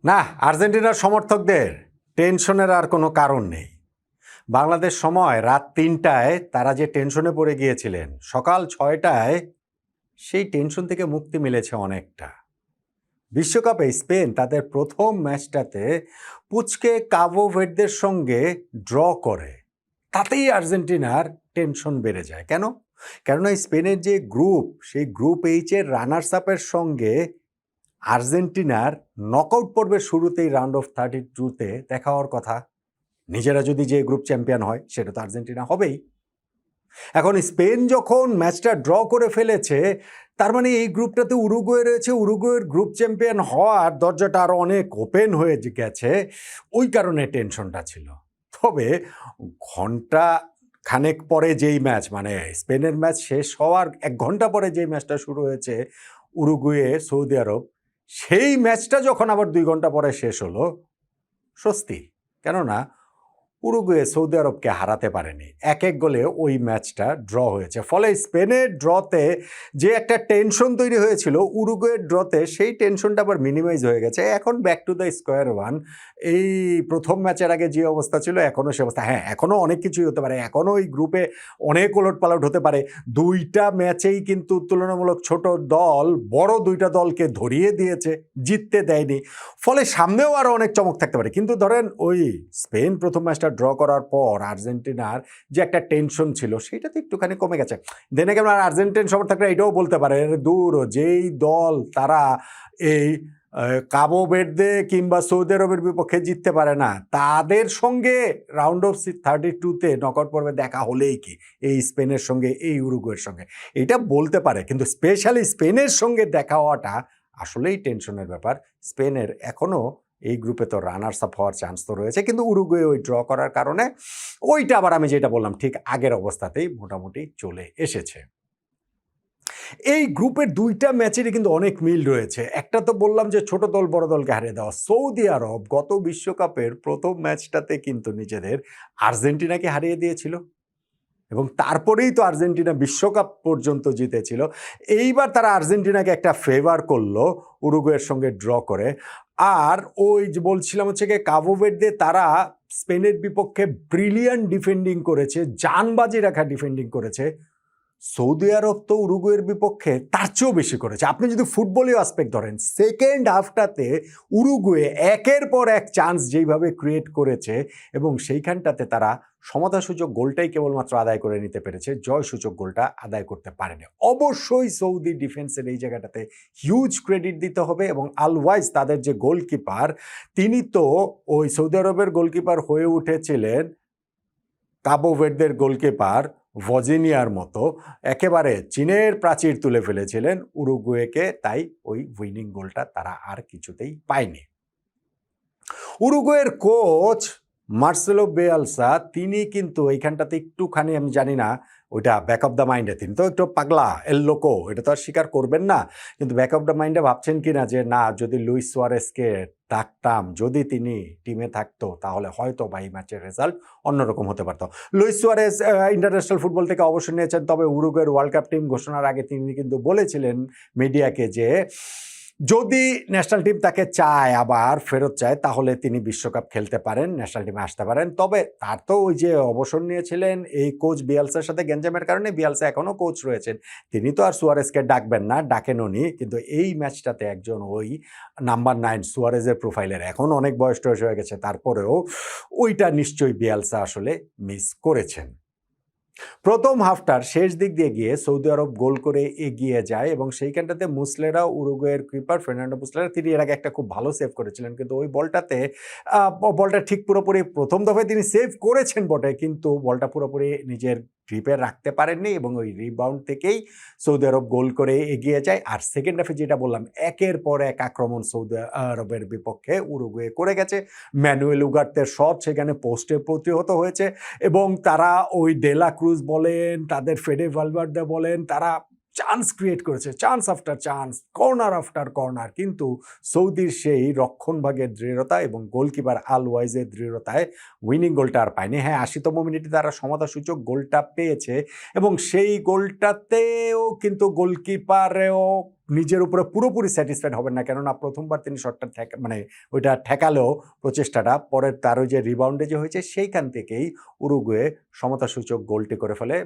না, আর্জেন্টিনার সমর্থকদের টেনশনের আর কোনো কারণ নেই। বাংলাদেশ সময় রাত ৩টায় তারা যে টেনশনে পড়ে গিয়েছিলেন, সকাল ৬টায় সেই টেনশন থেকে মুক্তি মিলেছে অনেকটা। বিশ্বকাপে স্পেন তাদের প্রথম ম্যাচটাতে পুচকে কাবো ভের্দের সঙ্গে ড্র করে, তাতেই আর্জেন্টিনার টেনশন বেড়ে যায়। কেন? কেননা স্পেনের যে গ্রুপ, সেই গ্রুপ এইচের রানার্স আপের সঙ্গে আর্জেন্টিনার নকআউট পর্বের শুরুতেই রাউন্ড অফ 32-তে দেখা হওয়ার কথা। নিজেরা যদি যে গ্রুপ চ্যাম্পিয়ন হয়, সেটা তো আর্জেন্টিনা হবেই। এখন স্পেন যখন ম্যাচটা ড্র করে ফেলেছে, তার মানে এই গ্রুপটাতে উরুগুয়ে রয়েছে। উরুগুয়ের গ্রুপ চ্যাম্পিয়ন হওয়ার দরজাটা আরও অনেক ওপেন হয়ে গেছে, ওই কারণে টেনশনটা ছিল। তবে ঘন্টা খানেক পরে যেই ম্যাচ, মানে স্পেনের ম্যাচ শেষ হওয়ার ১ ঘন্টা পরে যেই ম্যাচটা শুরু হয়েছে উরুগুয়ে সৌদি আরব, সেই ম্যাচটা যখন আবার ২ ঘন্টা পরে শেষ হলো, স্বস্তি। কেননা উরুগুয়ে সৌদি আরবকে হারাতে পারেনি, ১-১ গোলে ওই ম্যাচটা ড্র হয়েছে। ফলে স্পেনের ড্রতে যে একটা টেনশন তৈরি হয়েছিল, উরুগুয়ের ড্রতে সেই টেনশনটা আবার মিনিমাইজ হয়ে গেছে। এখন back to the square one. এই প্রথম ম্যাচের আগে যে অবস্থা ছিল, এখনও সে অবস্থা। হ্যাঁ, এখনও অনেক কিছুই হতে পারে, এখনও ওই গ্রুপে অনেক ওলটপালট হতে পারে। ২টা ম্যাচেই কিন্তু তুলনামূলক ছোট দল বড় ২টা দলকে ধরিয়ে দিয়েছে, জিততে দেয়নি। ফলে সামনেও আরও অনেক চমক থাকতে পারে। কিন্তু ধরেন ওই স্পেন প্রথম ম্যাচটা ড্র করার পর আর্জেন্টিনার যে একটা টেনশন ছিল, সেটা তো একটুখানি কমে গেছে। দেনে কেন আর্জেন্টিন সমর্থকরা এটাও বলতে পারে, দূর, যেই দল তারা এই কাবো ভের্দে কিংবা সৌদি আরবের বিপক্ষে জিততে পারে না, তাদের সঙ্গে রাউন্ড অফ 32-তে নকআউট পর্বে দেখা হলেই কি এই স্পেনের সঙ্গে, এই উরুগুয়ের সঙ্গে, এটা বলতে পারে। কিন্তু স্পেশালি স্পেনের সঙ্গে দেখা হওয়াটা আসলেই টেনশনের ব্যাপার। স্পেনের এখনও এই গ্রুপে তো রানার্স আপ হওয়ার চান্স তো রয়েছে, কিন্তু উরুগুয়ে ওই ড্র করার কারণে ওইটা আবার আমি যেটা বললাম ঠিক আগের অবস্থাতেই মোটামুটি চলে এসেছে। এই গ্রুপের ২টা ম্যাচেরই কিন্তু অনেক মিল রয়েছে। একটা তো বললাম যে ছোট দল বড় দলকে হারিয়ে দেওয়া। সৌদি আরব গত বিশ্বকাপের প্রথম ম্যাচটাতে কিন্তু নিজেদের আর্জেন্টিনাকে হারিয়ে দিয়েছিল এবং তারপরেই তো আর্জেন্টিনা বিশ্বকাপ পর্যন্ত জিতেছিল। এইবার তারা আর্জেন্টিনাকে একটা ফেভার করলো উরুগুয়ের সঙ্গে ড্র করে। আর ওই যে বলছিলাম হচ্ছে গিয়ে কাবো ভের্দে, তারা স্পেনের বিপক্ষে ব্রিলিয়ান্ট ডিফেন্ডিং করেছে, জানবাজি রাখা ডিফেন্ডিং করেছে। সৌদি আরব তো উরুগুয়ের বিপক্ষে তার চেয়েও বেশি করেছে। আপনি যদি ফুটবলীয় আসপেক্ট ধরেন, সেকেন্ড হাফটাতে উরুগুয়ে একের পর এক চান্স যেইভাবে ক্রিয়েট করেছে এবং সেইখানটাতে তারা সমতাসূচক গোলটাই কেবলমাত্র আদায় করে নিতে পেরেছে, জয়সূচক গোলটা আদায় করতে পারেনি। অবশ্যই সৌদি ডিফেন্সের এই জায়গাটাতে হিউজ ক্রেডিট দিতে হবে এবং আলওয়াইজ তাদের যে গোলকিপার, তিনি তো ওই সৌদি আরবের গোলকিপার হয়ে উঠেছিলেন কাবো ভের্দের গোলকিপার ভজিনিয়ার মতো, একেবারে চীনের প্রাচীর তুলে ফেলেছিলেন উরুগুয়েকে। তাই ওই উইনিং গোলটা তারা আর কিছুতেই পায়নি। উরুগুয়ের কোচ মার্সেলো বিয়েলসা, তিনি কিন্তু এইখানটাতে একটুখানি, আমি জানি না ওইটা ব্যাক অফ দ্য মাইন্ডে, তিনি তো একটু পাগলা, এল লোকো, এটা তো আর স্বীকার করবেন না, কিন্তু ব্যাক অফ দ্য মাইন্ডে ভাবছেন কিনা যে না, যদি লুইস সুয়ারেজকে ডাকতাম, যদি তিনি টিমে থাকতো, তাহলে হয়তো বা এই ম্যাচের রেজাল্ট অন্যরকম হতে পারত। লুইস সুয়ারেজ ইন্টারন্যাশনাল ফুটবল থেকে অবসর নিয়েছেন, তবে উরুগুয়ের ওয়ার্ল্ড কাপ টিম ঘোষণার আগে তিনি কিন্তু বলেছিলেন মিডিয়াকে যে যদি ন্যাশনাল টিম তাকে চায়, আবার ফেরত চায়, তাহলে তিনি বিশ্বকাপ খেলতে পারেন, ন্যাশনাল টিমে আসতে পারেন। তবে তার তো ওই যে অবসর নিয়েছিলেন এই কোচ বিয়েলসার সাথে গ্যাঞ্জামের কারণে, বিয়েলসা এখনও কোচ রয়েছেন, তিনি তো আর সুয়ারেজকে ডাকবেন না, ডাকেননি। কিন্তু এই ম্যাচটাতে একজন ওই নাম্বার 9 সুয়ারেজের প্রোফাইলের, এখন অনেক বয়স টয়স হয়ে গেছে, তারপরেও ওইটা নিশ্চয়ই বিয়েলসা আসলে মিস করেছেন। প্রথম হাফটার শেষ দিক দিয়ে গিয়ে সৌদি আরব গোল করে এগিয়ে যায় এবং সেইখানটাতে মুসলেরা, উরুগুয়ের কিপার ফার্নান্ডো মুসলেরা, তিনি এর আগে একটা খুব ভালো সেভ করেছিলেন, কিন্তু ওই বলটাতে বলটা ঠিক পুরোপুরি প্রথম দফায় তিনি সেভ করেছেন বটে, কিন্তু বলটা পুরোপুরি নিজের গ্রিপে রাখতে পারেননি এবং ওই রিবাউন্ড থেকেই সৌদি আরব গোল করে এগিয়ে যায়। আর সেকেন্ড হাফে যেটা বললাম, একের পর এক আক্রমণ সৌদি আরবের বিপক্ষে উরুগুয়ে করে গেছে। ম্যানুয়েল উগার্তের শট সেখানে পোস্টে প্রতিহত হয়েছে এবং তারা ওই ডেলা ক্রুজ বলেন, তাদের ফেডে ভালভার্দে বলেন, তারা চান্স ক্রিয়েট করেছে, chance after chance, corner after corner, কিন্তু সৌদির সেই রক্ষণভাগের দৃঢ়তা এবং গোলকিপার আল ওয়াইজের দৃঢ়তায় উইনিং গোলটা আর পায়নি। হ্যাঁ, ৮০তম মিনিটে তারা সমতাসূচক গোলটা পেয়েছে এবং সেই গোলটাতেও কিন্তু গোলকিপারেও নিজের উপরে পুরোপুরি স্যাটিসফাইড হবেন না, কেননা প্রথমবার তিনি শটটা মানে ওইটা ঠেকালেও প্রচেষ্টাটা, পরের তার ওই যে রিবাউন্ডে যে হয়েছে সেইখান থেকেই উরুগুয়ে সমতাসূচক গোলটি করে ফেলে।